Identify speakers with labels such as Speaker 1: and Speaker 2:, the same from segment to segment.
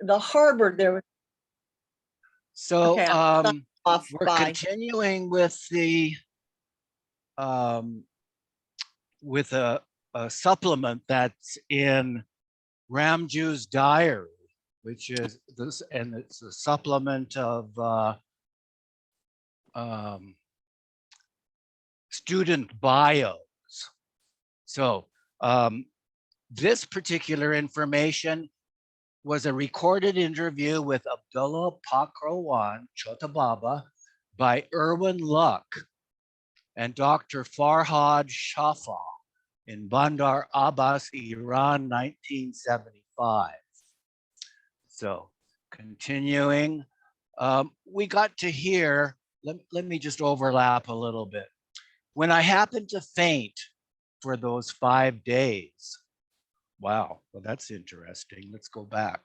Speaker 1: the harbor there.
Speaker 2: So
Speaker 1: Okay,
Speaker 2: we're continuing with the with a supplement that's in Ramjoo's diary, which is this, and it's a supplement of student bios. So this particular information was a recorded interview with Abdullah Pakrowan Chota Baba by Erwin Luck and Dr. Farhad Shafa in Bandar Abbas, Iran, 1975. So continuing, we got to hear, let me just overlap a little bit. When I happened to faint for those 5 days, wow, well, that's interesting. Let's go back.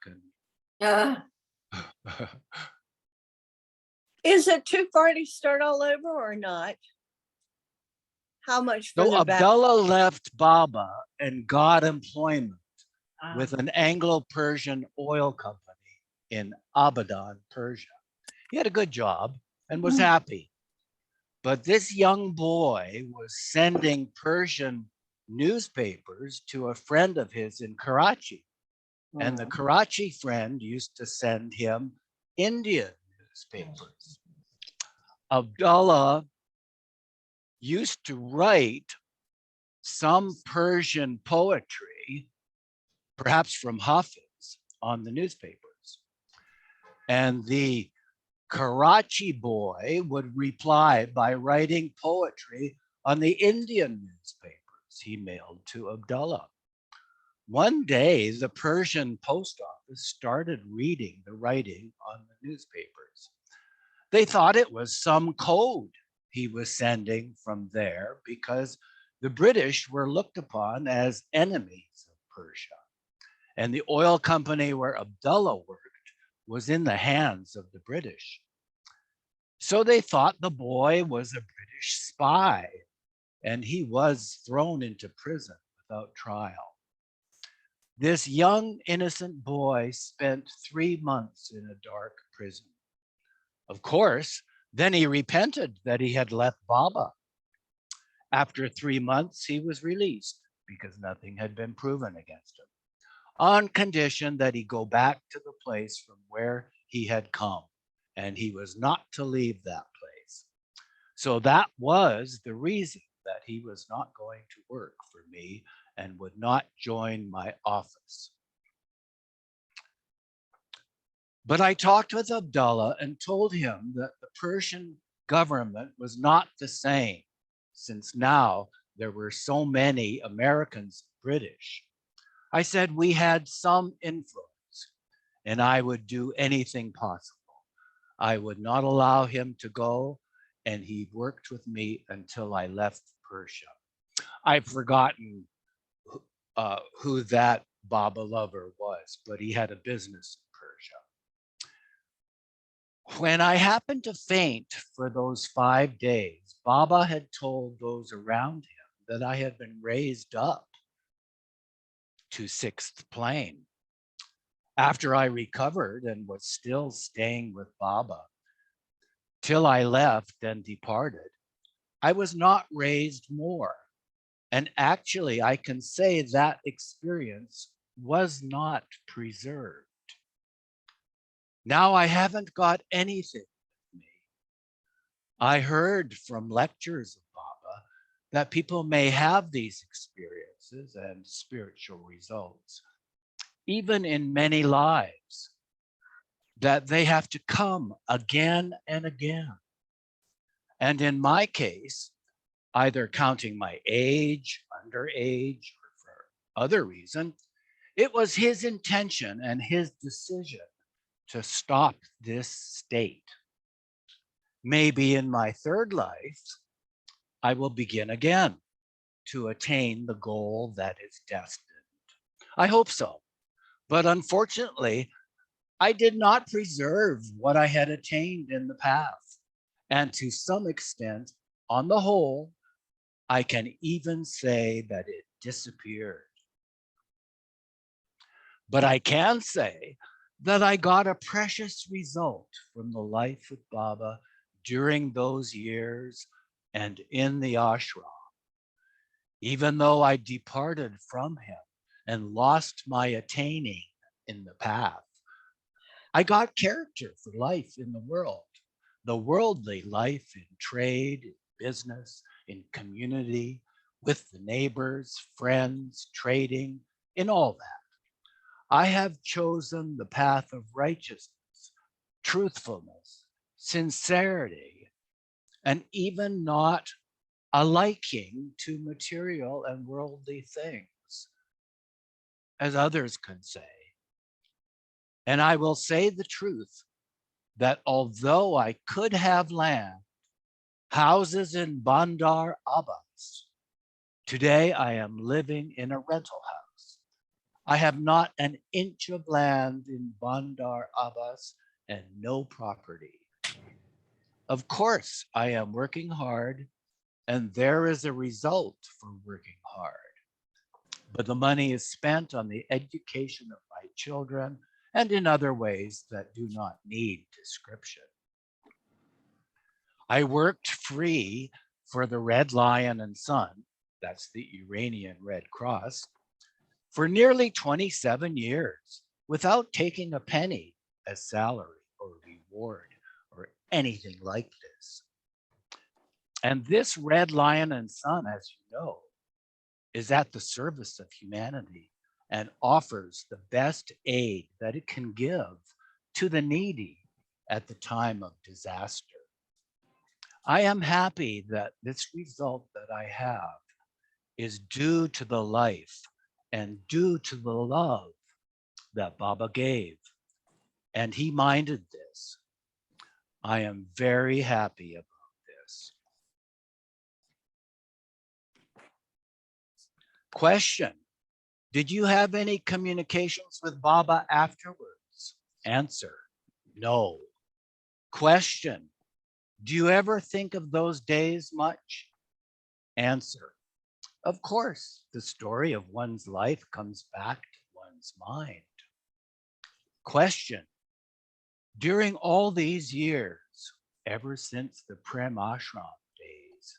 Speaker 2: And
Speaker 1: is it too far to start all over or not? How much
Speaker 2: so
Speaker 1: further back?
Speaker 2: Abdullah left Baba and got employment with an Anglo-Persian oil company in Abadan, Persia. He had a good job and was happy. But this young boy was sending Persian newspapers to a friend of his in Karachi. And the Karachi friend used to send him Indian newspapers. Abdullah used to write some Persian poetry, perhaps from Hafiz, on the newspapers. And the Karachi boy would reply by writing poetry on the Indian newspapers he mailed to Abdullah. One day, the Persian post office started reading the writing on the newspapers. They thought it was some code he was sending from there because the British were looked upon as enemies of Persia. And the oil company where Abdullah worked was in the hands of the British. So they thought the boy was a British spy, and he was thrown into prison without trial. This young, innocent boy spent 3 months in a dark prison. Of course, then he repented that he had left Baba. After 3 months, he was released because nothing had been proven against him, on condition that he go back to the place from where he had come, and he was not to leave that place. So that was the reason that he was not going to work for me and would not join my office. But I talked with Abdullah and told him that the Persian government was not the same, since now there were so many Americans and British. I said we had some influence and I would do anything possible. I would not allow him to go, and he worked with me until I left Persia. I've forgotten who that Baba lover was, but he had a business in Persia. When I happened to faint for those 5 days, Baba had told those around him that I had been raised up to 6th plane. After I recovered and was still staying with Baba till I left and departed, I was not raised more. And actually, I can say that experience was not preserved. Now I haven't got anything with me. I heard from lectures of Baba that people may have these experiences and spiritual results, even in many lives, that they have to come again and again. And in my case, either counting my age, underage, or for other reason, it was his intention and his decision to stop this state. Maybe in my 3rd life, I will begin again to attain the goal that is destined. I hope so. But unfortunately, I did not preserve what I had attained in the past. And to some extent, on the whole, I can even say that it disappeared. But I can say that I got a precious result from the life with Baba during those years and in the ashram. Even though I departed from him and lost my attaining in the path, I got character for life in the worldly life in trade, in business, in community, with the neighbors, friends, trading, in all that. I have chosen the path of righteousness, truthfulness, sincerity, and even not a liking to material and worldly things, as others can say. And I will say the truth that although I could have land, houses in Bandar Abbas, today I am living in a rental house. I have not an inch of land in Bandar Abbas and no property. Of course, I am working hard, and there is a result for working hard. But the money is spent on the education of my children and in other ways that do not need description. I worked free for the Red Lion and Sun, that's the Iranian Red Cross, for nearly 27 years without taking a penny as salary or reward or anything like this. And this Red Lion and Sun, as you know, is at the service of humanity and offers the best aid that it can give to the needy at the time of disaster. I am happy that this result that I have is due to the life and due to the love that Baba gave. And he minded this. I am very happy about this. Question: did you have any communications with Baba afterwards? Answer: no. Question: do you ever think of those days much? Answer: of course, the story of one's life comes back to one's mind. Question: during all these years, ever since the Prem Ashram days,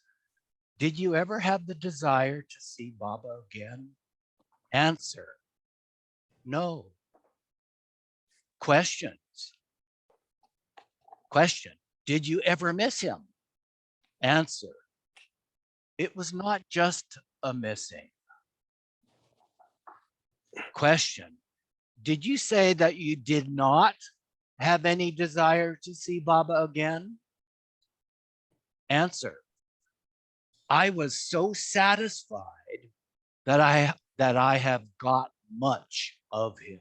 Speaker 2: did you ever have the desire to see Baba again? Answer: no. Questions. Question: did you ever miss him? Answer: it was not just a missing. Question: did you say that you did not have any desire to see Baba again? Answer: I was so satisfied that I have got much of him.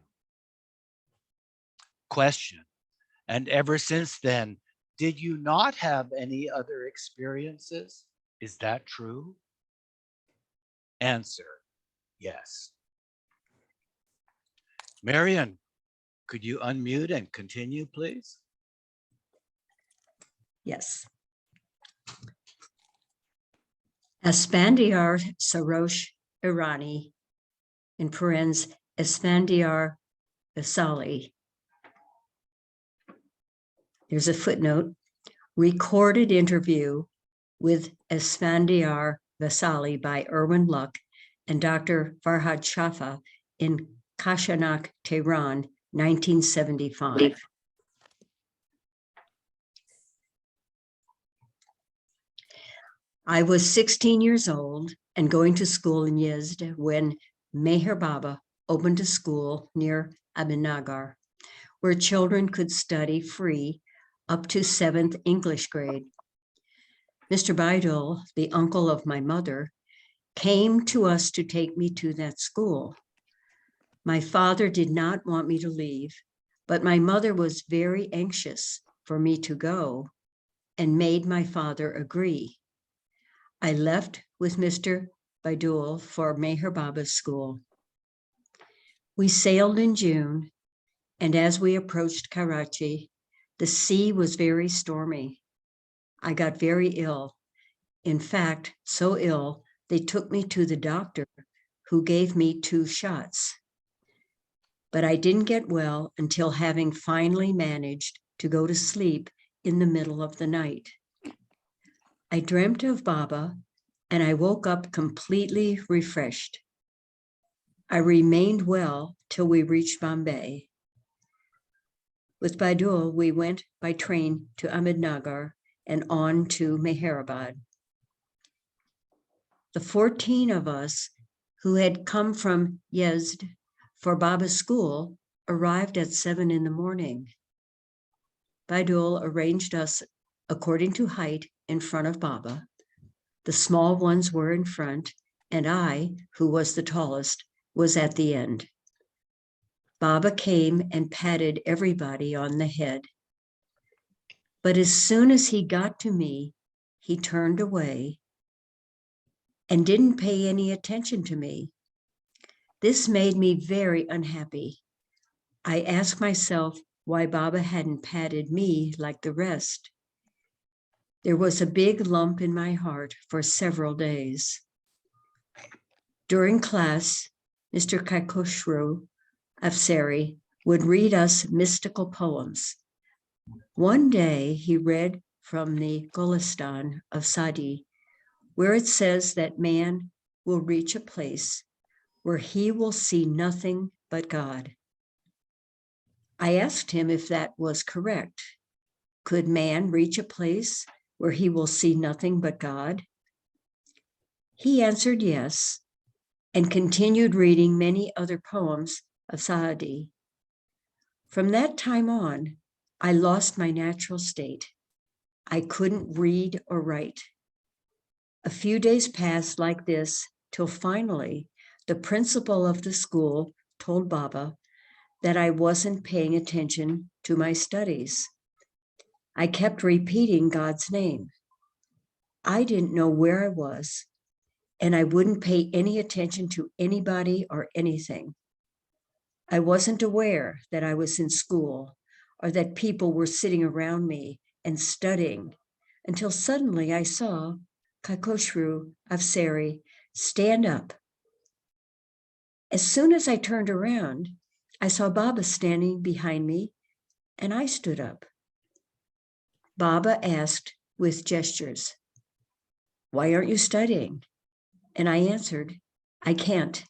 Speaker 2: Question: and ever since then, did you not have any other experiences? Is that true? Answer: yes. Marian, could you unmute and continue, please?
Speaker 3: Yes. Esfandiar Sarosh Irani, in parens, Esfandiar Vasali. There's a footnote. Recorded interview with Esfandiar Vasali by Erwin Luck and Dr. Farhad Shafa in Kashanak, Tehran, 1975. I was 16 years old and going to school in Yezd when Meher Baba opened a school near Abinagar, where children could study free up to 7th English grade. Mr. Baidul, the uncle of my mother, came to us to take me to that school. My father did not want me to leave, but my mother was very anxious for me to go and made my father agree. I left with Mr. Baidul for Meher Baba's school. We sailed in June, and as we approached Karachi, the sea was very stormy. I got very ill. In fact, so ill, they took me to the doctor who gave me 2 shots. but I didn't get well until having finally managed to go to sleep in the middle of the night. I dreamt of Baba, and I woke up completely refreshed. I remained well till we reached Bombay. With Baidul, we went by train to Ahmednagar and on to Meherabad. The 14 of us who had come from Yezd for Baba's school arrived at 7 in the morning. Baidul arranged us according to height in front of Baba. The small ones were in front, and I, who was the tallest, was at the end. Baba came and patted everybody on the head. But as soon as he got to me, he turned away and didn't pay any attention to me. This made me very unhappy. I asked myself why Baba hadn't patted me like the rest. There was a big lump in my heart for several days. During class, Mr. Kaikoshru Afsari would read us mystical poems. One day he read from the Golistan of Sadi, where it says that man will reach a place where he will see nothing but God. I asked him if that was correct. Could man reach a place where he will see nothing but God? He answered yes, and continued reading many other poems of Saadi. From that time on, I lost my natural state. I couldn't read or write. A few days passed like this till finally the principal of the school told Baba that I wasn't paying attention to my studies. I kept repeating God's name. I didn't know where I was, and I wouldn't pay any attention to anybody or anything. I wasn't aware that I was in school or that people were sitting around me and studying until suddenly I saw Kaikoshru Afsari stand up. As soon as I turned around, I saw Baba standing behind me, and I stood up. Baba asked with gestures, "Why aren't you studying?" And I answered, "I can't."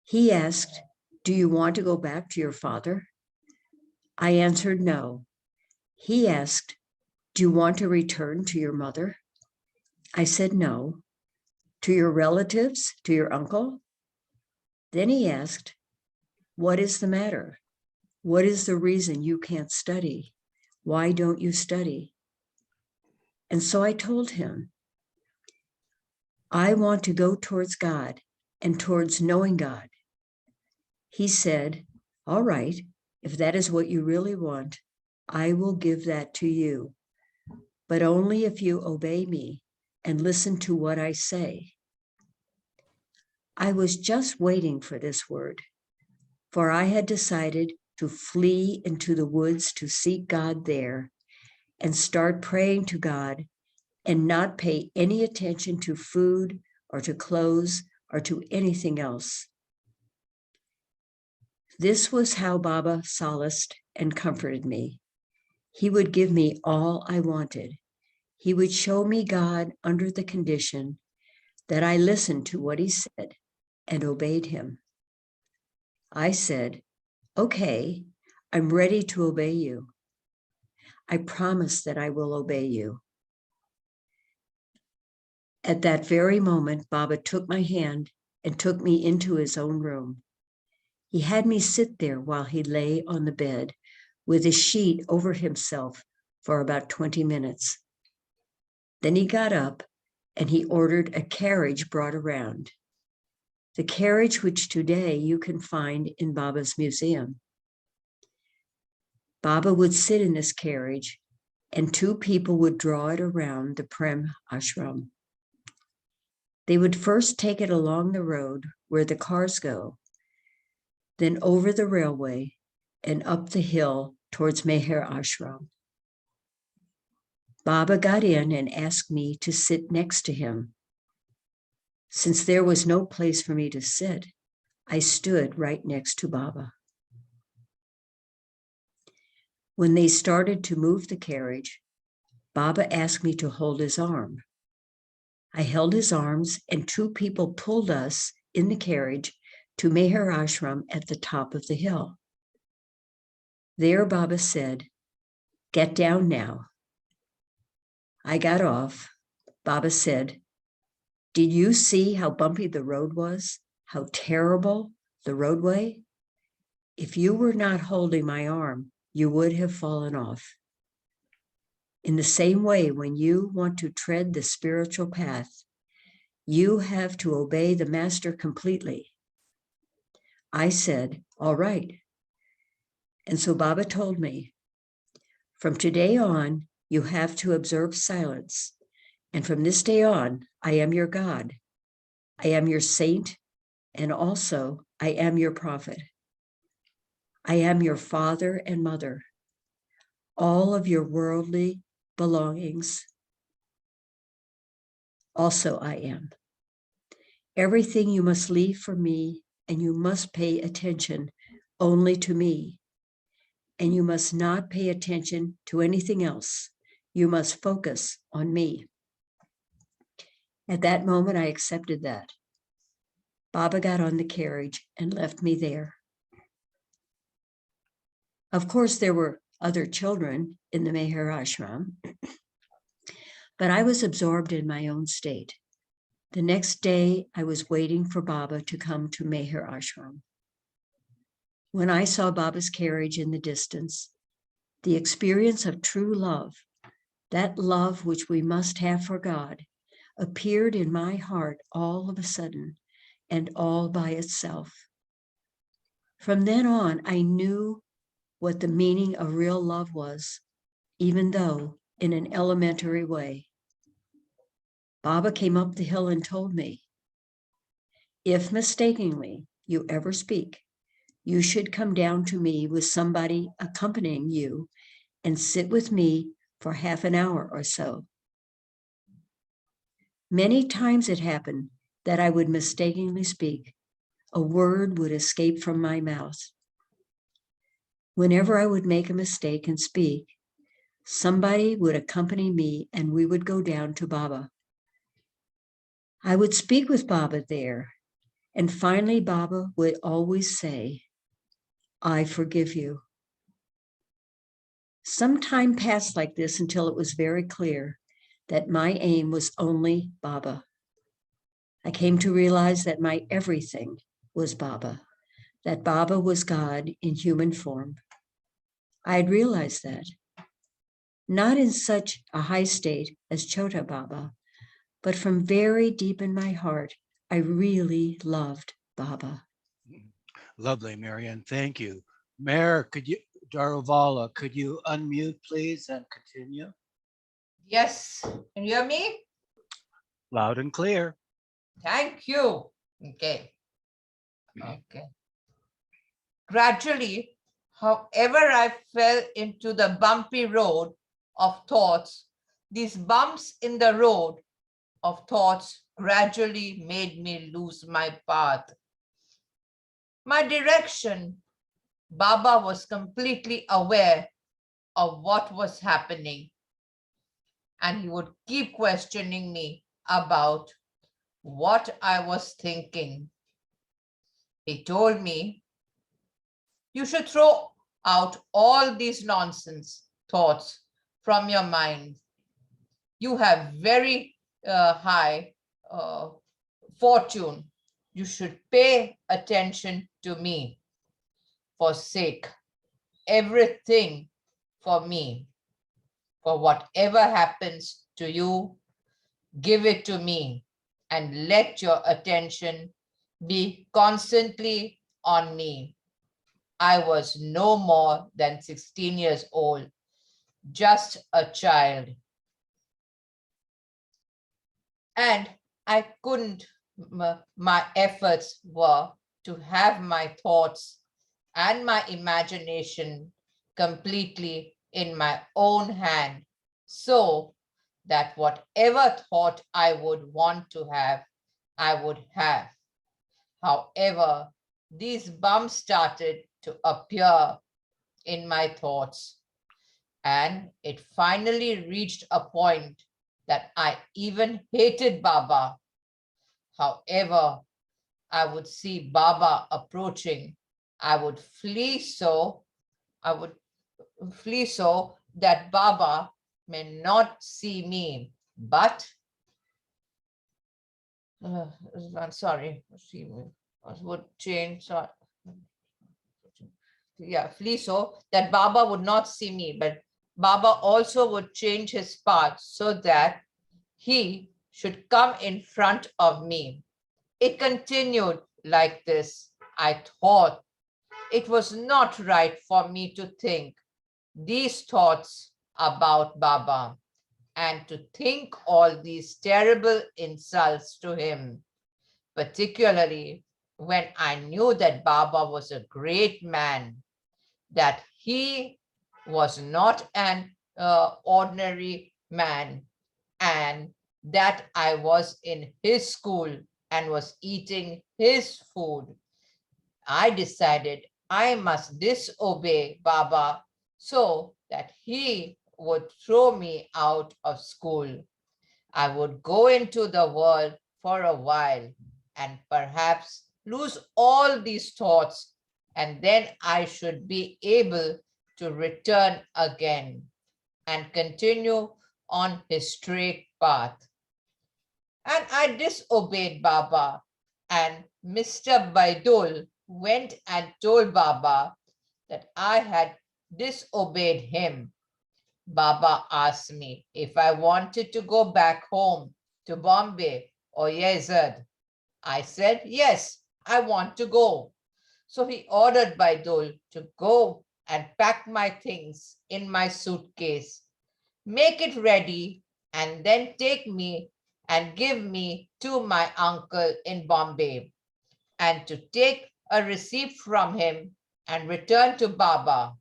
Speaker 3: He asked, "Do you want to go back to your father?" I answered no. He asked, "Do you want to return to your mother?" I said no. "To your relatives, to your uncle?" Then he asked, "What is the matter? What is the reason you can't study? Why don't you study?" And so I told him, "I want to go towards God and towards knowing God." He said, "All right, if that is what you really want, I will give that to you, but only if you obey me and listen to what I say." I was just waiting for this word, for I had decided to flee into the woods to seek God there and start praying to God and not pay any attention to food or to clothes or to anything else. This was how Baba solaced and comforted me. He would give me all I wanted. He would show me God under the condition that I listened to what he said and obeyed him. I said, "Okay, I'm ready to obey you. I promise that I will obey you." At that very moment, Baba took my hand and took me into his own room. He had me sit there while he lay on the bed with a sheet over himself for about 20 minutes. Then he got up and he ordered a carriage brought around. The carriage which today you can find in Baba's museum. Baba would sit in this carriage and 2 people would draw it around the Prem ashram. They would first take it along the road where the cars go, then over the railway and up the hill towards Meher ashram. Baba got in and asked me to sit next to him. Since there was no place for me to sit, I stood right next to Baba. When they started to move the carriage, Baba asked me to hold his arm. I held his arms, and two people pulled us in the carriage to Meher Ashram at the top of the hill. There, Baba said, "Get down now." I got off. Baba said, "Did you see how bumpy the road was? How terrible the roadway? If you were not holding my arm, you would have fallen off." In the same way, when you want to tread the spiritual path, you have to obey the master completely. I said, "All right." And so Baba told me, "From today on, you have to observe silence. And from this day on, I am your God. I am your saint, and also I am your prophet. I am your father and mother. All of your worldly belongings, also I am. Everything you must leave for me, and you must pay attention only to me. And you must not pay attention to anything else. You must focus on me." At that moment, I accepted that. Baba got on the carriage and left me there. Of course, there were other children in the Meher Ashram, but I was absorbed in my own state. The next day, I was waiting for Baba to come to Meher Ashram. When I saw Baba's carriage in the distance, the experience of true love, that love which we must have for God, appeared in my heart all of a sudden and all by itself. From then on, I knew what the meaning of real love was, even though in an elementary way. Baba came up the hill and told me, "If mistakenly you ever speak, you should come down to me with somebody accompanying you and sit with me for half an hour or so." Many times it happened that I would mistakenly speak. A word would escape from my mouth. Whenever I would make a mistake and speak, somebody would accompany me and we would go down to Baba. I would speak with Baba there, and finally Baba would always say, "I forgive you." Some time passed like this until it was very clear that my aim was only Baba. I came to realize that my everything was Baba, that Baba was God in human form. I had realized that, not in such a high state as Chota Baba, but from very deep in my heart, I really loved Baba.
Speaker 2: Lovely, Marianne. Thank you. Mayor, Daruvala, could you unmute, please, and continue?
Speaker 4: Yes, can you hear me?
Speaker 2: Loud and clear.
Speaker 4: Thank you. Okay. Gradually, however, I fell into the bumpy road of thoughts. These bumps in the road of thoughts gradually made me lose my path. My direction. Baba was completely aware of what was happening, and he would keep questioning me about what I was thinking. He told me, "You should throw out all these nonsense thoughts from your mind. You have very high fortune. You should pay attention to me. Forsake everything for me. For whatever happens to you, give it to me and let your attention be constantly on me." I was no more than 16 years old, just a child. And I couldn't, my efforts were to have my thoughts and my imagination completely in my own hand, so that whatever thought I would want to have, I would have. However, these bumps started to appear in my thoughts. And it finally reached a point that I even hated Baba. However, I would see Baba approaching. I would flee so that Baba may not see me. But I'm sorry, see me would change. Yeah, flee so that Baba would not see me, but Baba also would change his path so that he should come in front of me. It continued like this. I thought it was not right for me to think these thoughts about Baba and to think all these terrible insults to him, particularly when I knew that Baba was a great man, that he was not an ordinary man, and that I was in his school and was eating his food. I decided I must disobey Baba so that he would throw me out of school. I would go into the world for a while and perhaps lose all these thoughts, and then I should be able to return again and continue on his straight path. And I disobeyed Baba, and Mr. Baidul went and told Baba that I had disobeyed him. Baba asked me if I wanted to go back home to Bombay or Yazd. I said, yes, I want to go. So he ordered Baidul to go and pack my things in my suitcase, make it ready, and then take me and give me to my uncle in Bombay, and to take a receipt from him and return to Baba.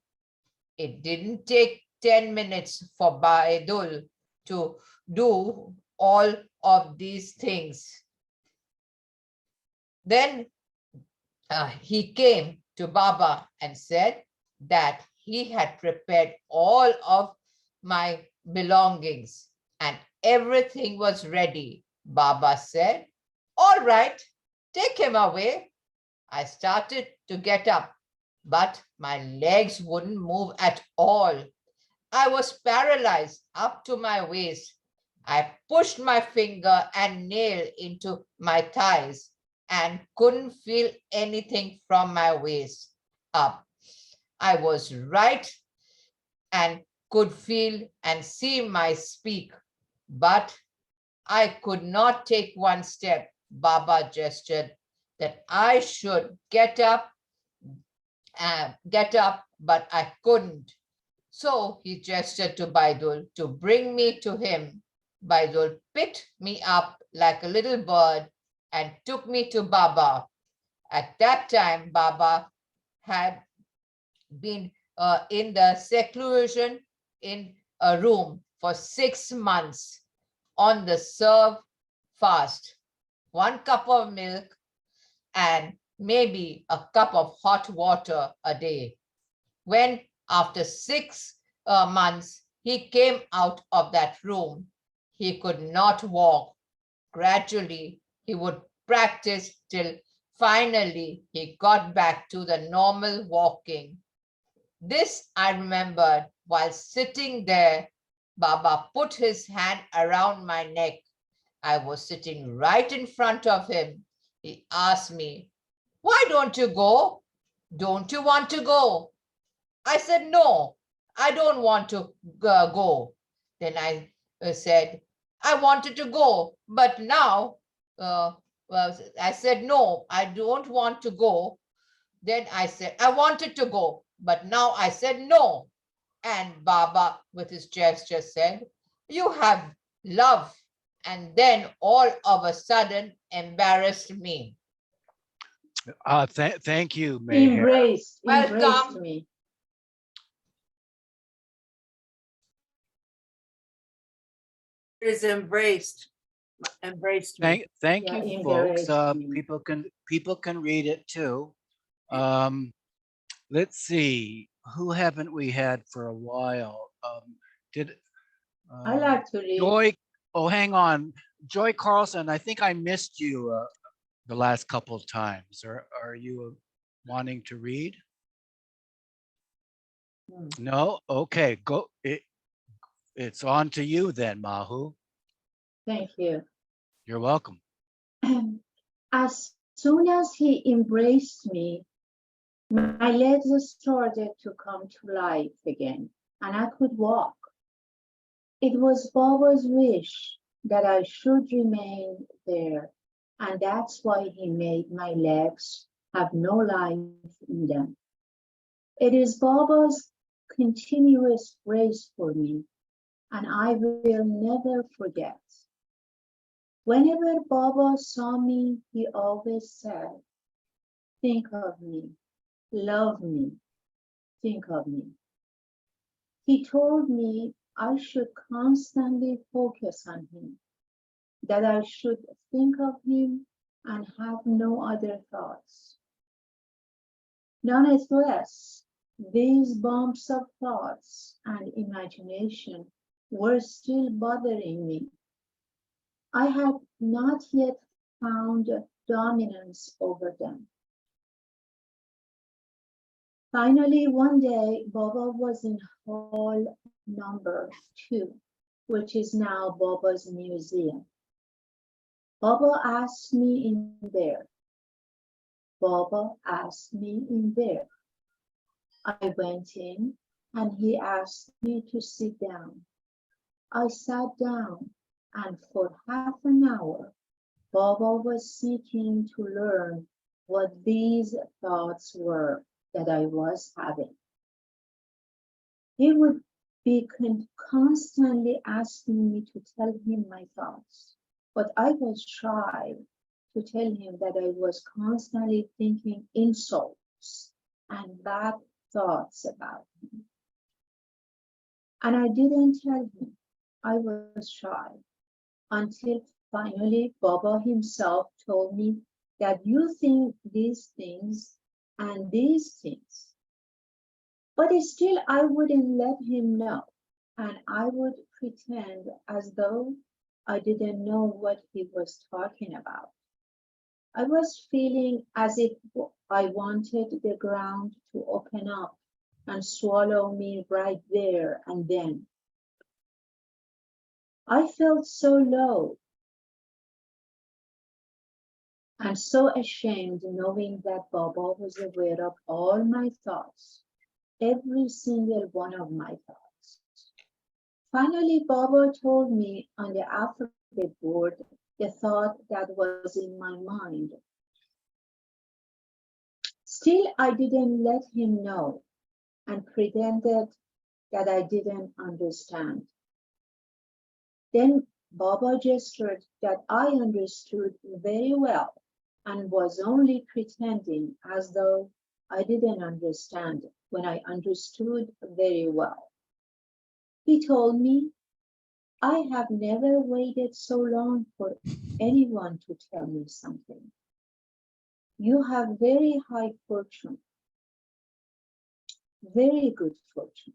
Speaker 4: It didn't take 10 minutes for Baidul to do all of these things. Then he came to Baba and said that he had prepared all of my belongings and everything was ready. Baba said, all right, take him away. I started to get up, but my legs wouldn't move at all. I was paralyzed up to my waist. I pushed my finger and nail into my thighs and couldn't feel anything from my waist up. I was right and could feel and see my speak, but I could not take one step. Baba gestured that I should get up, but I couldn't. So he gestured to Baidul to bring me to him. Baidul picked me up like a little bird and took me to Baba. At that time, Baba had been in the seclusion in a room for 6 months on the serve fast, 1 cup of milk and maybe a cup of hot water a day. When after 6 months he came out of that room, he could not walk. Gradually, he would practice till finally he got back to the normal walking. This I remembered while sitting there. Baba put his hand around my neck. I was sitting right in front of him. He asked me, why don't you go? Don't you want to go? I said, no, I don't want to go. Then I said, I wanted to go, but now, well, I said, no, I don't want to go. Then I said, I wanted to go, but now I said, no. And Baba, with his gesture, said, you have love. And then all of a sudden embarrassed me.
Speaker 2: Thank you, Meher.
Speaker 5: Embraced
Speaker 4: Welcome.
Speaker 5: me.
Speaker 6: Is embraced me.
Speaker 2: Thank
Speaker 5: Yeah,
Speaker 2: you, folks.
Speaker 5: embarrassed me.
Speaker 2: People can read it too. Let's see, who haven't we had for a while? Did
Speaker 6: I like to read.
Speaker 2: Joy? Oh, hang on, Joy Carlson. I think I missed you the last couple of times. Are you wanting to read? No. Okay. Go. It's on to you then, Mahu.
Speaker 5: Thank you.
Speaker 2: You're welcome.
Speaker 5: As soon as he embraced me, my legs started to come to life again, and I could walk. It was Baba's wish that I should remain there, and that's why he made my legs have no life in them. It is Baba's continuous grace for me, and I will never forget. Whenever Baba saw me, he always said, "Think of me, love me, think of me." He told me I should constantly focus on him, that I should think of him and have no other thoughts. Nonetheless, these bumps of thoughts and imagination were still bothering me. I had not yet found dominance over them. Finally, one day, Baba was in hall number 2, which is now Baba's museum. Baba asked me in there. Baba asked me in there. I went in and he asked me to sit down. I sat down, and for half an hour, Baba was seeking to learn what these thoughts were that I was having. He would be constantly asking me to tell him my thoughts, but I was shy to tell him that I was constantly thinking insults and bad thoughts about him. And I didn't tell him. I was shy until finally Baba himself told me that you think these things and these things. But still I wouldn't let him know, and I would pretend as though I didn't know what he was talking about. I was feeling as if I wanted the ground to open up and swallow me right there and then. I felt so low and so ashamed knowing that Baba was aware of all my thoughts, every single one of my thoughts. Finally, Baba told me on the alphabet board the thought that was in my mind. Still, I didn't let him know and pretended that I didn't understand. Then Baba gestured that I understood very well and was only pretending as though I didn't understand when I understood very well. He told me, I have never waited so long for anyone to tell me something. You have very high fortune, very good fortune.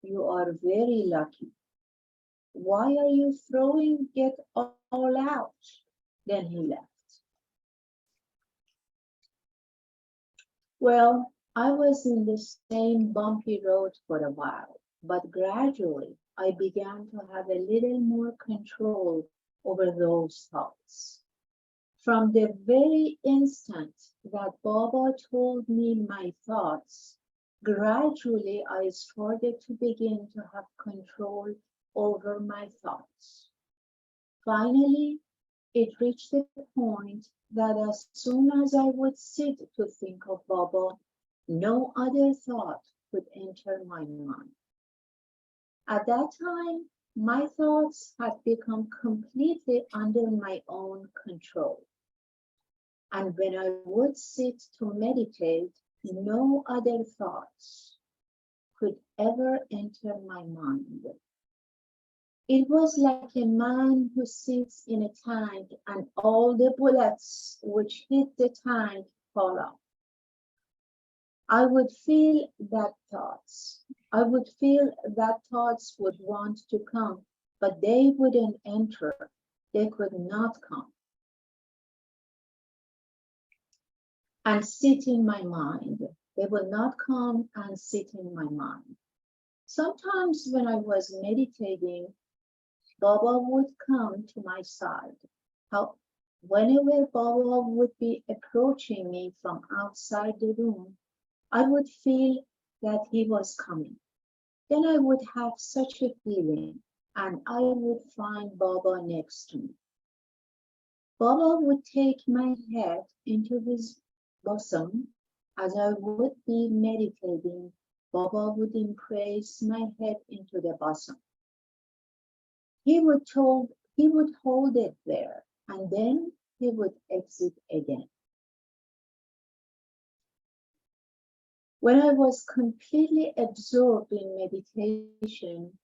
Speaker 5: You are very lucky. Why are you throwing it all out? Then he left. Well, I was in the same bumpy road for a while, but gradually I began to have a little more control over those thoughts. From the very instant that Baba told me my thoughts, gradually I started to begin to have control over my thoughts. Finally, it reached the point that as soon as I would sit to think of Baba, no other thought could enter my mind. At that time, my thoughts had become completely under my own control. And when I would sit to meditate, no other thoughts could ever enter my mind. It was like a man who sits in a tank and all the bullets which hit the tank fall off. I would feel that thoughts. I would feel that thoughts would want to come, but they wouldn't enter. They could not come and sit in my mind. They would not come and sit in my mind. Sometimes when I was meditating, Baba would come to my side. Whenever Baba would be approaching me from outside the room, I would feel that he was coming. Then I would have such a feeling, and I would find Baba next to me. Baba would take my head into his bosom. As I would be meditating, Baba would impress my head into the bosom. He would hold it there, and then he would exit again. When I was completely absorbed in meditation,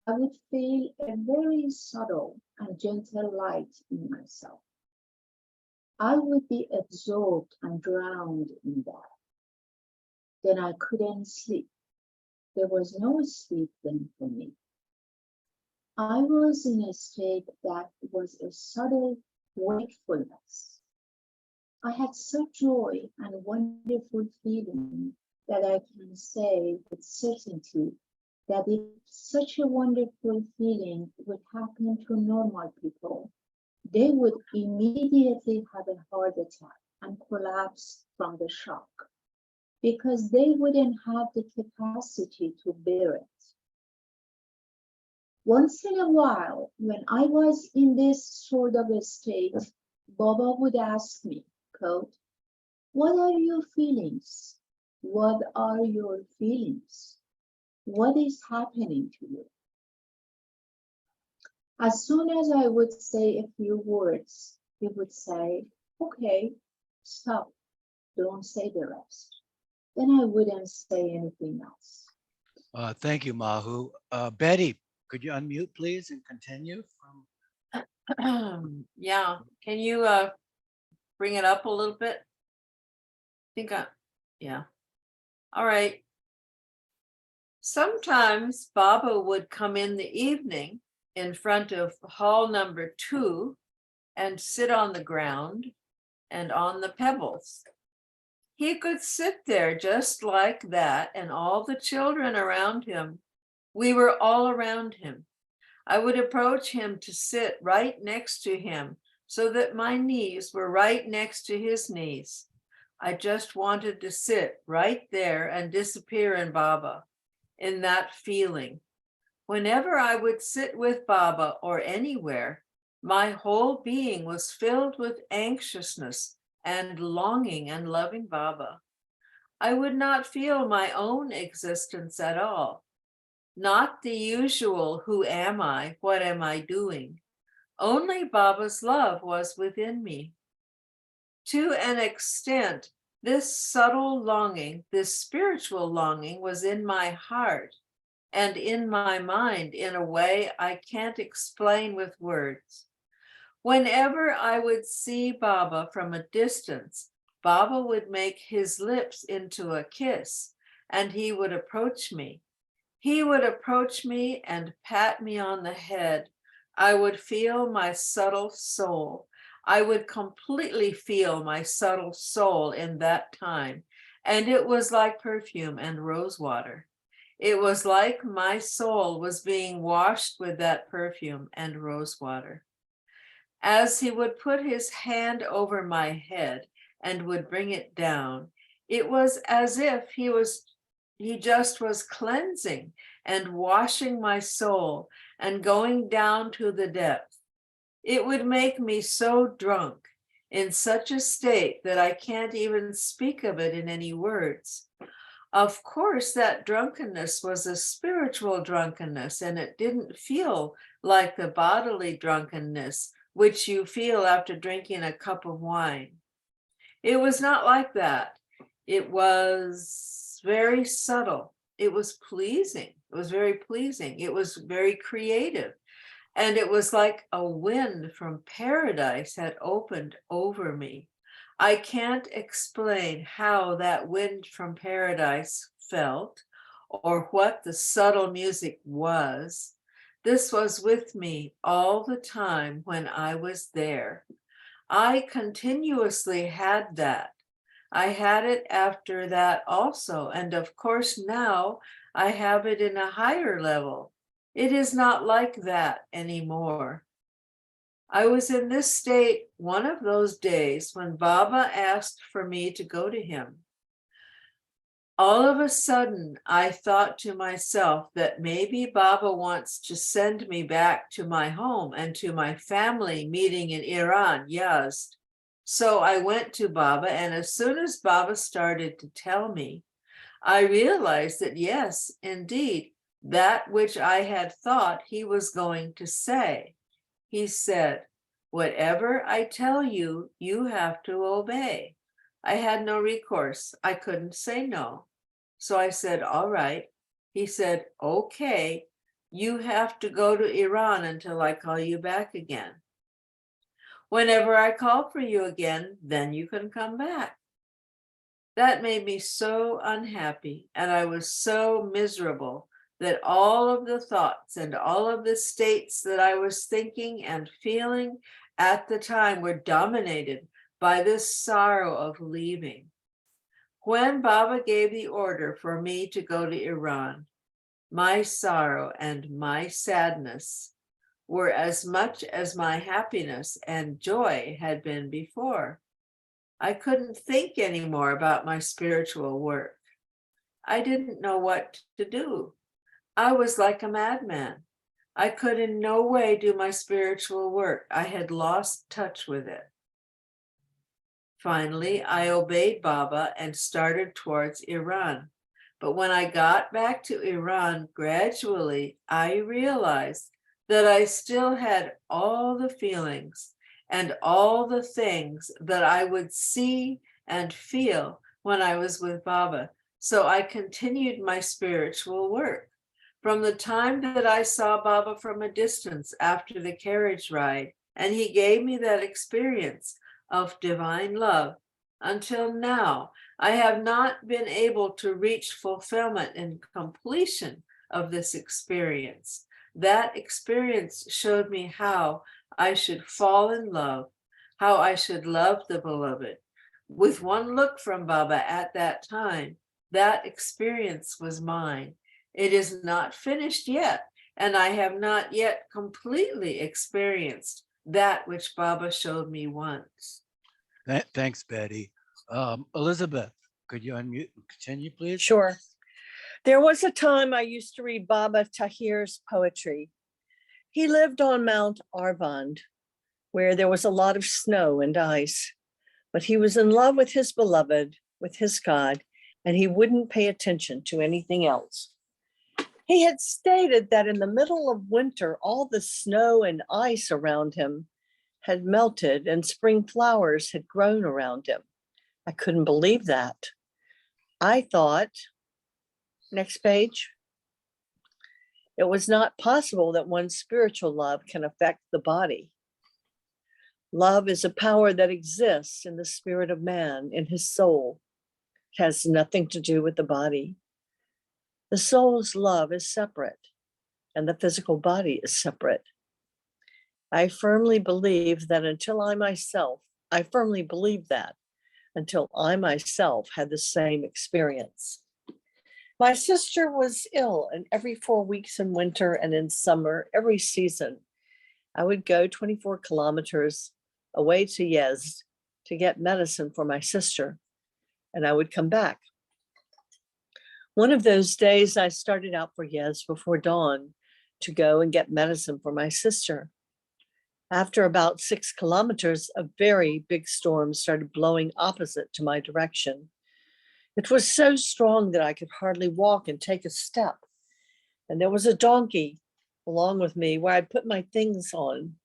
Speaker 5: I would feel a very subtle and gentle light in myself. I would be absorbed and drowned in that. Then I couldn't sleep. There was no sleep then for me. I was in a state that was a subtle wakefulness. I had such joy and wonderful feeling that I can say with certainty that if such a wonderful feeling would happen to normal people, they would immediately have a heart attack and collapse from the shock because they wouldn't have the capacity to bear it. Once in a while, when I was in this sort of a state, Baba would ask me, quote, "What are your feelings? What are your feelings? What is happening to you?" As soon as I would say a few words, he would say, "Okay, stop, don't say the rest." Then I wouldn't say anything else.
Speaker 2: Thank you, Mahu. Betty, could you unmute, please, and continue from?
Speaker 6: Yeah, can you bring it up a little bit? Yeah. All right. Sometimes Baba would come in the evening in front of hall number 2 and sit on the ground and on the pebbles. He could sit there just like that, and all the children around him, we were all around him. I would approach him to sit right next to him so that my knees were right next to his knees. I just wanted to sit right there and disappear in Baba, in that feeling. Whenever I would sit with Baba or anywhere, my whole being was filled with anxiousness and longing and loving Baba. I would not feel my own existence at all. Not the usual, who am I? What am I doing? Only Baba's love was within me. To an extent, this subtle longing, this spiritual longing was in my heart and in my mind in a way I can't explain with words. Whenever I would see Baba from a distance, Baba would make his lips into a kiss and he would approach me. He would approach me and pat me on the head. I would feel my subtle soul. I would completely feel my subtle soul in that time. And it was like perfume and rose water. It was like my soul was being washed with that perfume and rose water. As he would put his hand over my head and would bring it down, it was as if he just was cleansing and washing my soul and going down to the depth. It would make me so drunk, in such a state that I can't even speak of it in any words. Of course, that drunkenness was a spiritual drunkenness, and it didn't feel like the bodily drunkenness which you feel after drinking a cup of wine. It was not like that. It was very subtle. It was pleasing. It was very pleasing. It was very creative. And it was like a wind from paradise had opened over me. I can't explain how that wind from paradise felt or what the subtle music was. This was with me all the time when I was there. I continuously had that. I had it after that also, and of course now I have it in a higher level. It is not like that anymore. I was in this state one of those days when Baba asked for me to go to him. All of a sudden, I thought to myself that maybe Baba wants to send me back to my home and to my family meeting in Iran, Yazd. So I went to Baba, and as soon as Baba started to tell me, I realized that yes, indeed, that which I had thought he was going to say. He said, "Whatever I tell you, you have to obey." I had no recourse. I couldn't say no. So I said, "All right." He said, "Okay, you have to go to Iran until I call you back again. Whenever I call for you again, then you can come back." That made me so unhappy, and I was so miserable that all of the thoughts and all of the states that I was thinking and feeling at the time were dominated by this sorrow of leaving. When Baba gave the order for me to go to Iran, my sorrow and my sadness were as much as my happiness and joy had been before. I couldn't think anymore about my spiritual work. I didn't know what to do. I was like a madman. I could in no way do my spiritual work. I had lost touch with it. Finally, I obeyed Baba and started towards Iran. But when I got back to Iran, gradually I realized that I still had all the feelings and all the things that I would see and feel when I was with Baba. So I continued my spiritual work. From the time that I saw Baba from a distance after the carriage ride, and he gave me that experience of divine love, until now, I have not been able to reach fulfillment and completion of this experience. That experience showed me how I should fall in love, how I should love the beloved. With one look from Baba at that time, that experience was mine. It is not finished yet, and I have not yet completely experienced that which Baba showed me once.
Speaker 2: Thanks, Betty. Elizabeth, could you unmute and continue, please?
Speaker 1: Sure. There was a time I used to read Baba Tahir's poetry. He lived on Mount Arvand, where there was a lot of snow and ice, but he was in love with his beloved, with his God, and he wouldn't pay attention to anything else. He had stated that in the middle of winter, all the snow and ice around him had melted and spring flowers had grown around him. I couldn't believe that. I thought, next page, it was not possible that one's spiritual love can affect the body. Love is a power that exists in the spirit of man, in his soul. It has nothing to do with the body. The soul's love is separate, and the physical body is separate. I firmly believe that until I myself had the same experience. My sister was ill, and every 4 weeks in winter and in summer, every season, I would go 24 kilometers away to Yezd to get medicine for my sister, and I would come back. One of those days, I started out for Yezd before dawn to go and get medicine for my sister. After about 6 kilometers, a very big storm started blowing opposite to my direction. It was so strong that I could hardly walk and take a step. And there was a donkey along with me where I put my things on.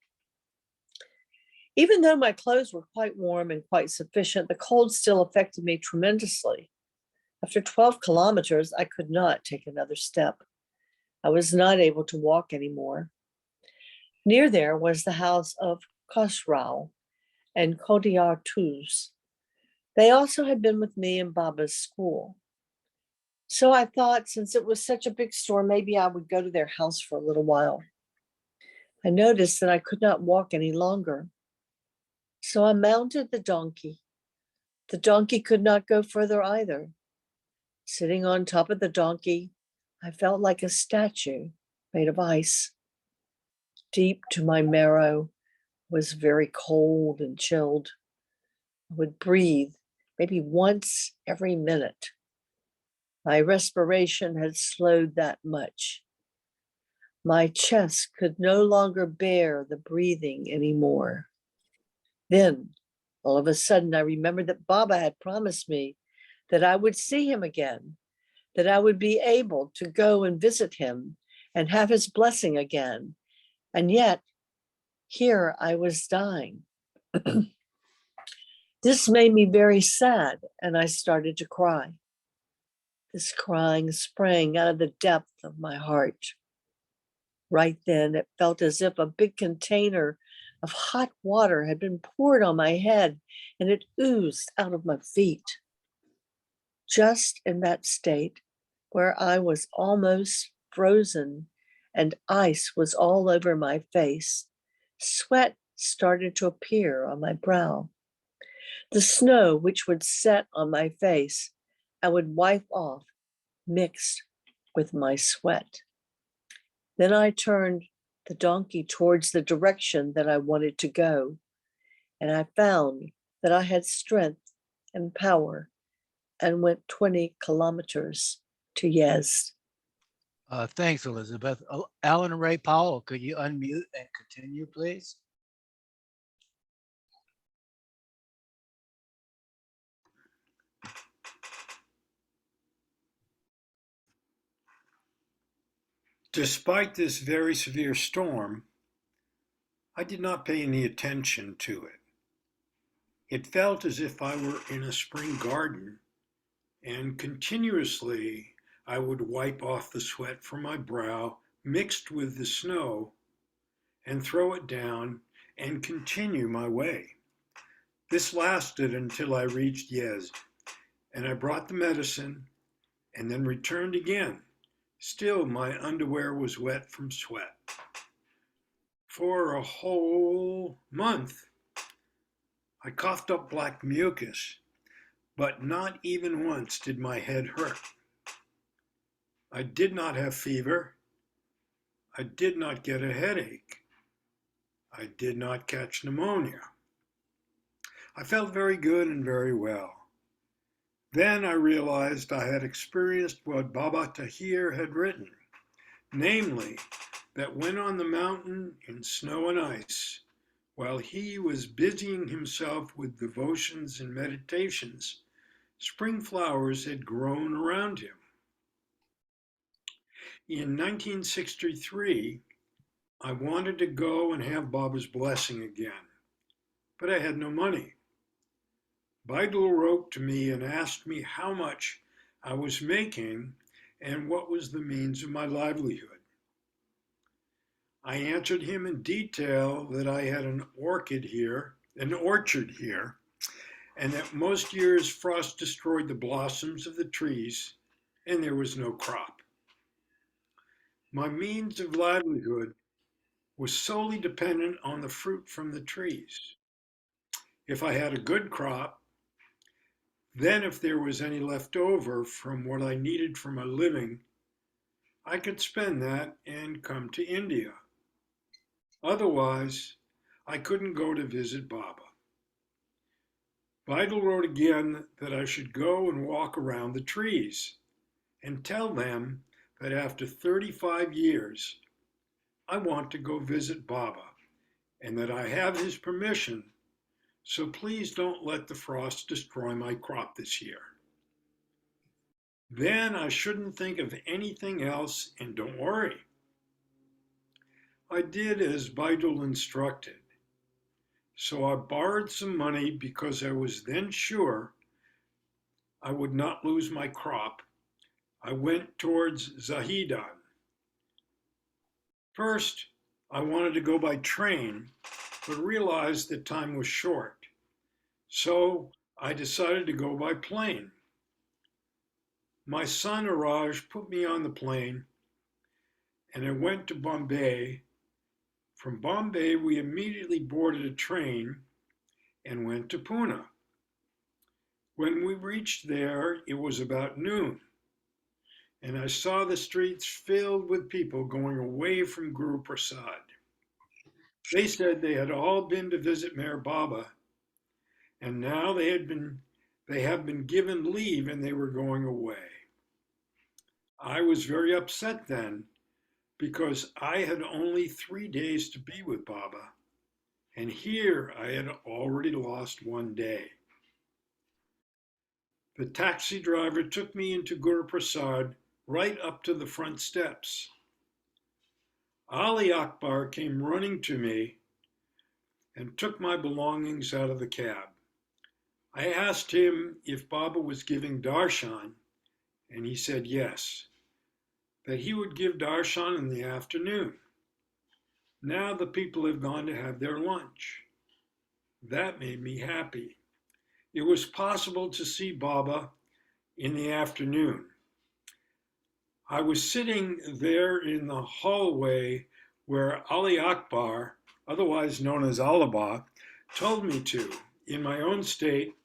Speaker 1: Even though my clothes were quite warm and quite sufficient, the cold still affected me tremendously. After 12 kilometers, I could not take another step. I was not able to walk anymore. Near there was the house of Khosrau and Kodiar Tuz. They also had been with me in Baba's school. So I thought, since it was such a big store, maybe I would go to their house for a little while. I noticed that I could not walk any longer. So I mounted the donkey. The donkey could not go further either. Sitting on top of the donkey, I felt like a statue made of ice. Deep to my marrow was very cold and chilled. I would breathe maybe once every minute. My respiration had slowed that much. My chest could no longer bear the breathing anymore. Then, all of a sudden, I remembered that Baba had promised me that I would see him again, that I would be able to go and visit him and have his blessing again. And yet, here I was dying. This made me very sad, and I started to cry. This crying sprang out of the depth of my heart. Right then, it felt as if a big container of hot water had been poured on my head, and it oozed out of my feet. Just in that state where I was almost frozen and ice was all over my face, sweat started to appear on my brow. The snow which would set on my face, I would wipe off, mixed with my sweat. Then I turned the donkey towards the direction that I wanted to go, and I found that I had strength and power and went 20 kilometers to Yezd.
Speaker 2: Thanks, Elizabeth. Alan Ray Powell, could you unmute and continue, please?
Speaker 7: Despite this very severe storm, I did not pay any attention to it. It felt as if I were in a spring garden, and continuously I would wipe off the sweat from my brow mixed with the snow and throw it down and continue my way. This lasted until I reached Yezd, and I brought the medicine and then returned again. Still, my underwear was wet from sweat. For a whole month, I coughed up black mucus, but not even once did my head hurt. I did not have fever. I did not get a headache. I did not catch pneumonia. I felt very good and very well. Then I realized I had experienced what Baba Tahir had written, namely, that when on the mountain in snow and ice, while he was busying himself with devotions and meditations, spring flowers had grown around him. In 1963, I wanted to go and have Baba's blessing again, but I had no money. Beidel wrote to me and asked me how much I was making and what was the means of my livelihood. I answered him in detail that I had an orchard here, and that most years frost destroyed the blossoms of the trees and there was no crop. My means of livelihood was solely dependent on the fruit from the trees. If I had a good crop, then if there was any left over from what I needed for my living, I could spend that and come to India. Otherwise, I couldn't go to visit Baba. Beidel wrote again that I should go and walk around the trees and tell them that after 35 years, I want to go visit Baba and that I have his permission, so please don't let the frost destroy my crop this year. Then I shouldn't think of anything else and don't worry. I did as Beidel instructed. So I borrowed some money because I was then sure I would not lose my crop. I went towards Zahedan. First, I wanted to go by train, but realized that time was short. So I decided to go by plane. My son Araj put me on the plane and I went to Bombay. From Bombay, we immediately boarded a train and went to Pune. When we reached there, it was about noon, and I saw the streets filled with people going away from Guru Prasad. They said they had all been to visit Meher Baba, and now they have been given leave and they were going away. I was very upset then because I had only 3 days to be with Baba, and here I had already lost 1 day. The taxi driver took me into Guru Prasad right up to the front steps. Ali Akbar came running to me and took my belongings out of the cab. I asked him if Baba was giving darshan, and he said yes, that he would give darshan in the afternoon. Now the people have gone to have their lunch. That made me happy. It was possible to see Baba in the afternoon. I was sitting there in the hallway where Ali Akbar, otherwise known as Alaba, told me to, in my own state,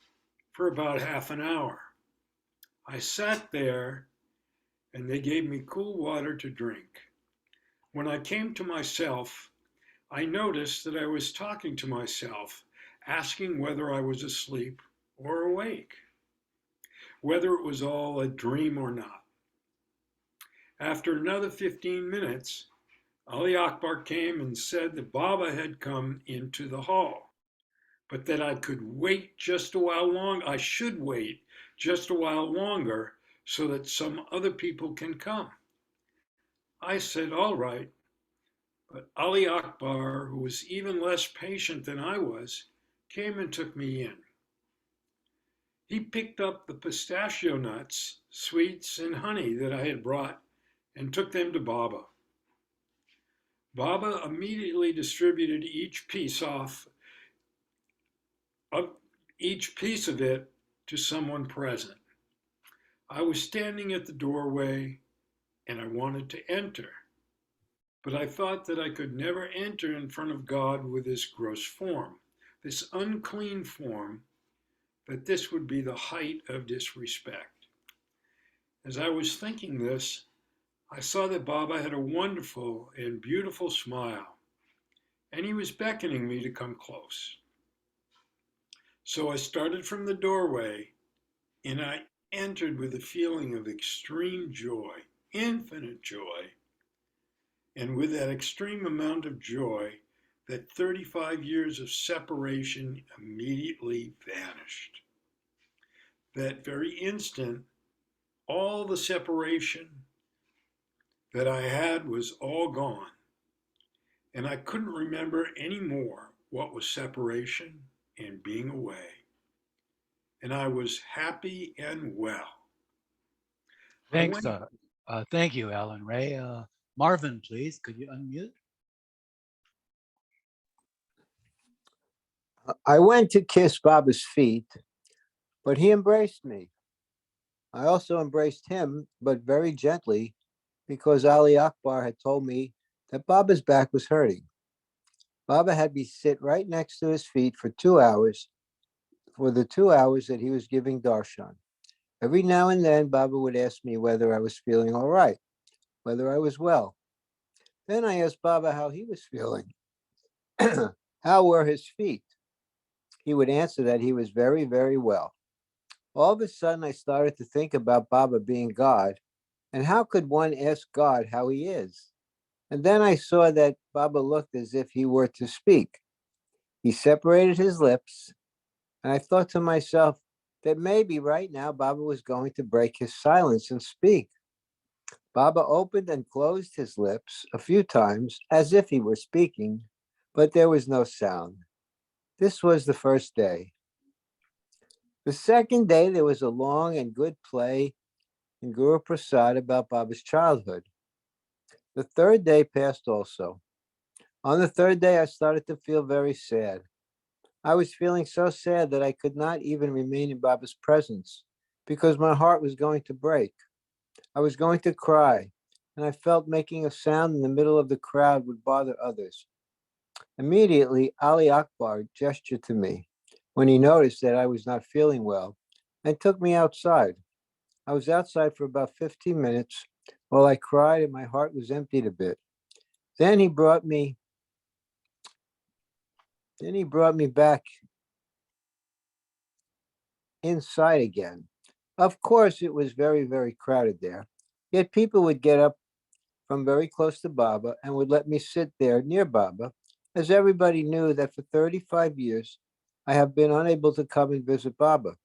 Speaker 7: for about half an hour. I sat there and they gave me cool water to drink. When I came to myself, I noticed that I was talking to myself, asking whether I was asleep or awake, whether it was all a dream or not. After another 15 minutes, Ali Akbar came and said that Baba had come into the hall, but that I could wait just a while longer. I should wait just a while longer so that some other people can come. I said, all right, but Ali Akbar, who was even less patient than I was, came and took me in. He picked up the pistachio nuts, sweets, and honey that I had brought and took them to Baba. Baba immediately distributed each piece of it to someone present. I was standing at the doorway and I wanted to enter, but I thought that I could never enter in front of God with this gross form, this unclean form, that this would be the height of disrespect. As I was thinking this, I saw that Baba had a wonderful and beautiful smile, and he was beckoning me to come close. So I started from the doorway, and I entered with a feeling of extreme joy, infinite joy, and with that extreme amount of joy, that 35 years of separation immediately vanished. That very instant, all the separation that I had was all gone, and I couldn't remember anymore what was separation and being away. And I was happy and well.
Speaker 2: Thanks. Thank you, Alan Ray. Marvin, please, could you unmute?
Speaker 8: I went to kiss Baba's feet, but he embraced me. I also embraced him, but very gently, because Ali Akbar had told me that Baba's back was hurting. Baba had me sit right next to his feet for 2 hours, for the 2 hours that he was giving darshan. Every now and then, Baba would ask me whether I was feeling all right, whether I was well. Then I asked Baba how he was feeling. How were his feet? He would answer that he was very, very well. All of a sudden, I started to think about Baba being God, and how could one ask God how he is? And then I saw that Baba looked as if he were to speak. He separated his lips, and I thought to myself that maybe right now Baba was going to break his silence and speak. Baba opened and closed his lips a few times as if he were speaking, but there was no sound. This was the first day. The second day, there was a long and good play in Guru Prasad about Baba's childhood. The third day passed also. On the third day, I started to feel very sad. I was feeling so sad that I could not even remain in Baba's presence because my heart was going to break. I was going to cry, and I felt making a sound in the middle of the crowd would bother others. Immediately, Ali Akbar gestured to me when he noticed that I was not feeling well and took me outside. I was outside for about 15 minutes while I cried and my heart was emptied a bit. Then he brought me back inside again. Of course, it was very, very crowded there. Yet people would get up from very close to Baba and would let me sit there near Baba, as everybody knew that for 35 years I have been unable to come and visit Baba.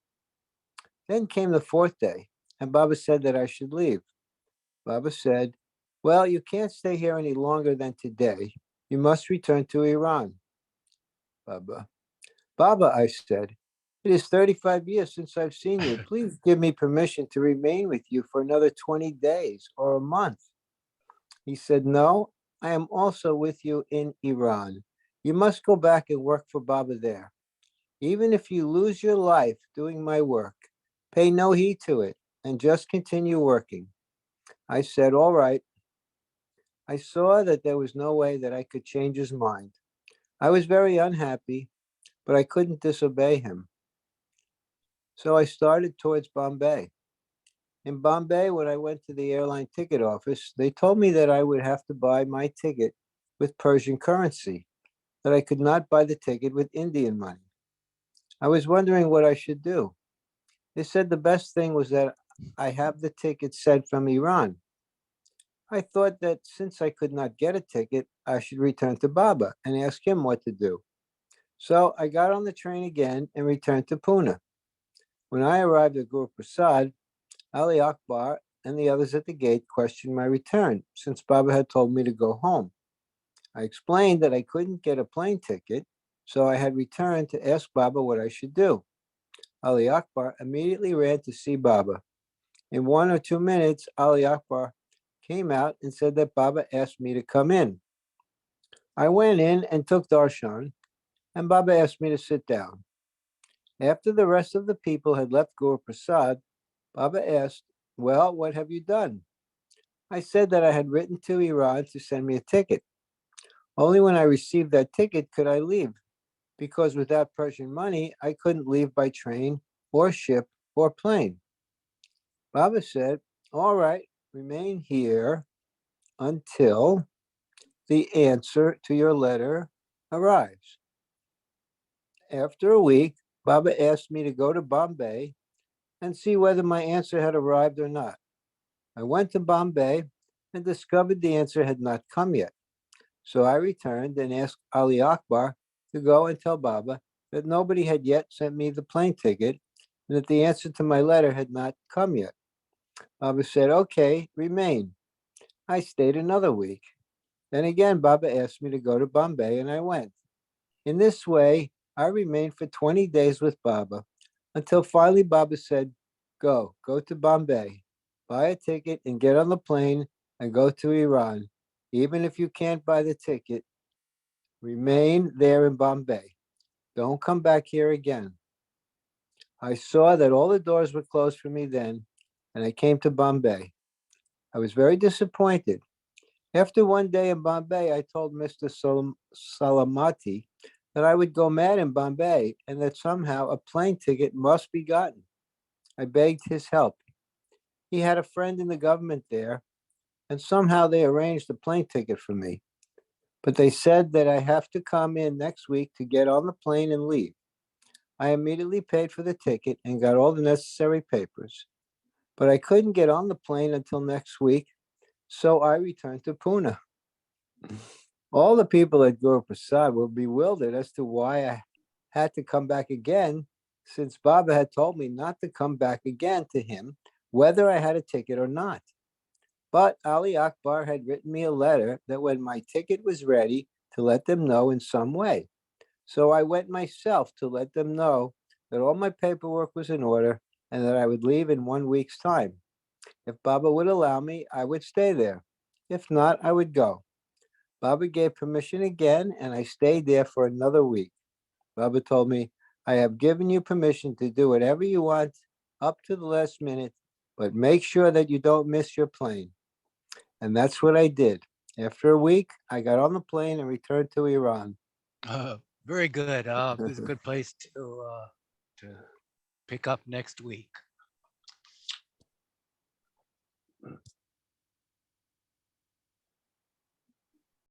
Speaker 8: Then came the fourth day, and Baba said that I should leave. Baba said, "Well, you can't stay here any longer than today. You must return to Iran." Baba, Baba, I said, "It is 35 years since I've seen you. Please give me permission to remain with you for another 20 days or a month." He said, "No, I am also with you in Iran. You must go back and work for Baba there. Even if you lose your life doing my work, pay no heed to it and just continue working." I said, "All right." I saw that there was no way that I could change his mind. I was very unhappy, but I couldn't disobey him. So I started towards Bombay. In Bombay, when I went to the airline ticket office, they told me that I would have to buy my ticket with Persian currency, that I could not buy the ticket with Indian money. I was wondering what I should do. They said the best thing was that I have the ticket sent from Iran. I thought that since I could not get a ticket, I should return to Baba and ask him what to do. So I got on the train again and returned to Pune. When I arrived at Guru Prasad, Ali Akbar and the others at the gate questioned my return, since Baba had told me to go home. I explained that I couldn't get a plane ticket, so I had returned to ask Baba what I should do. Ali Akbar immediately ran to see Baba. In 1 or 2 minutes, Ali Akbar came out and said that Baba asked me to come in. I went in and took darshan, and Baba asked me to sit down. After the rest of the people had left Guru Prasad, Baba asked, "Well, what have you done?" I said that I had written to Iran to send me a ticket. Only when I received that ticket could I leave, because without Persian money, I couldn't leave by train or ship or plane. Baba said, "All right, remain here until the answer to your letter arrives." After a week, Baba asked me to go to Bombay and see whether my answer had arrived or not. I went to Bombay and discovered the answer had not come yet. So I returned and asked Ali Akbar to go and tell Baba that nobody had yet sent me the plane ticket and that the answer to my letter had not come yet. Baba said, "Okay, remain." I stayed another week. Then again, Baba asked me to go to Bombay and I went. In this way, I remained for 20 days with Baba until finally Baba said, go to Bombay, buy a ticket and get on the plane and go to Iran. Even if you can't buy the ticket, remain there in Bombay. Don't come back here again. I saw that all the doors were closed for me then, and I came to Bombay. I was very disappointed. After one day in Bombay, I told Mr. Salamati that I would go mad in Bombay and that somehow a plane ticket must be gotten. I begged his help. He had a friend in the government there, and somehow they arranged a plane ticket for me. But they said that I have to come in next week to get on the plane and leave. I immediately paid for the ticket and got all the necessary papers. But I couldn't get on the plane until next week, so I returned to Pune. All the people at Guru Prasad were bewildered as to why I had to come back again, since Baba had told me not to come back again to him, whether I had a ticket or not. But Ali Akbar had written me a letter that when my ticket was ready, to let them know in some way. So I went myself to let them know that all my paperwork was in order and that I would leave in 1 week's time. If Baba would allow me, I would stay there. If not, I would go. Baba gave permission again, and I stayed there for another week. Baba told me, I have given you permission to do whatever you want up to the last minute, but make sure that you don't miss your plane. And that's what I did. After a week, I got on the plane and returned to Iran.
Speaker 2: Very good. This is a good place to pick up next week.